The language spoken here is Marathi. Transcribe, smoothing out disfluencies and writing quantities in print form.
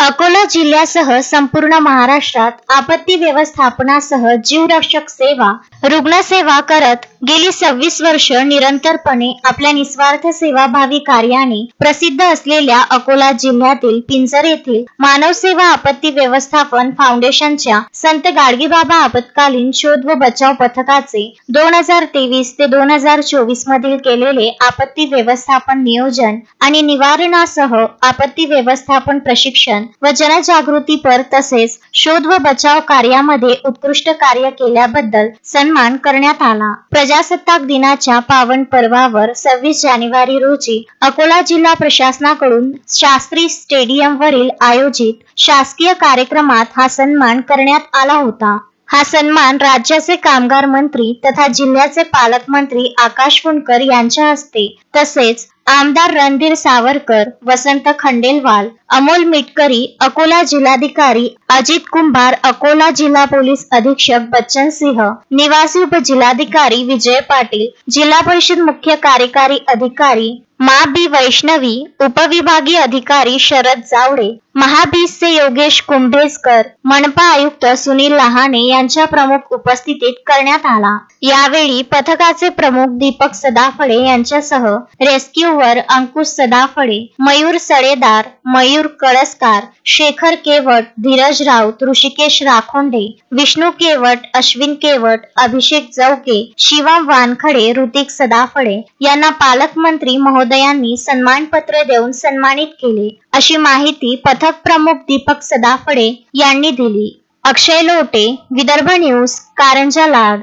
अकोला जिल्ह्यासह संपूर्ण महाराष्ट्रात आपत्ती व्यवस्थापनासह जीवरक्षक सेवा, रुग्णसेवा करत गेली 26 वर्ष निरंतरपणे आपल्या निस्वार्थ सेवाभावी कार्याने प्रसिद्ध असलेल्या अकोला जिल्ह्यातील पिंजर येथील मानवसेवा आपत्ती व्यवस्थापन फाउंडेशनच्या संत गाडगेबाबा आपत्कालीन शोध व बचाव पथकाचे 2023 ते 2024 मधील केलेले आपत्ती व्यवस्थापन नियोजन आणि निवारणासह आपत्ती व्यवस्थापन प्रशिक्षण व जनजागृतीपर तसेच शोध व बचाव कार्यामध्ये उत्कृष्ट कार्य केल्याबद्दल सन्मान करण्यात आला। प्रजासत्ताक दिनाच्या पावन पर्वावर 26 जानेवारी रोजी अकोला जिल्हा प्रशासनाकडून शास्त्री स्टेडियम वरील आयोजित शासकीय कार्यक्रमात हा सन्मान करण्यात आला होता। हा सन्मान राज्याचे कामगार मंत्री तथा जिल्ह्याचे पालकमंत्री आकाश फुंडकर यांच्या हस्ते तसेच आमदार रणधीर सावरकर, वसंत खंडेलवाल, अमोल मिटकरी, अकोला जिल्हाधिकारी अजित कुंभार, अकोला जिल्हा पोलीस अधीक्षक बच्चन सिंह, निवासी उपजिल्हाधिकारी विजय पाटील, जिल्हा परिषद मुख्य कार्यकारी अधिकारी मा बी वैष्णवी, उपविभागीय अधिकारी शरद जावडे, महाबीसचे योगेश कुंभेजकर, मनपा आयुक्त सुनील लहाने यांच्या प्रमुख उपस्थितीत करण्यात आला। यावेळी पथकाचे प्रमुख दीपक सदाफळे यांच्यासह रेस्क्यूवर अंकुश सदाफळे, मयूर सडेदार, मयूर कळसकार, शेखर केवट, धीरज राऊत, ऋषिकेश राखोंडे, विष्णू केवट, अश्विन केवट, अभिषेक जवके, शिवम वानखडे, ऋतिक सदाफळे यांना पालकमंत्री महोदयांनी सन्मानपत्र देऊन सन्मानित केले, अशी माहिती पथक प्रमुख दीपक सदाफळे यांनी दिली। अक्षय लोटे, विदर्भ न्यूज, कारंजा लाड।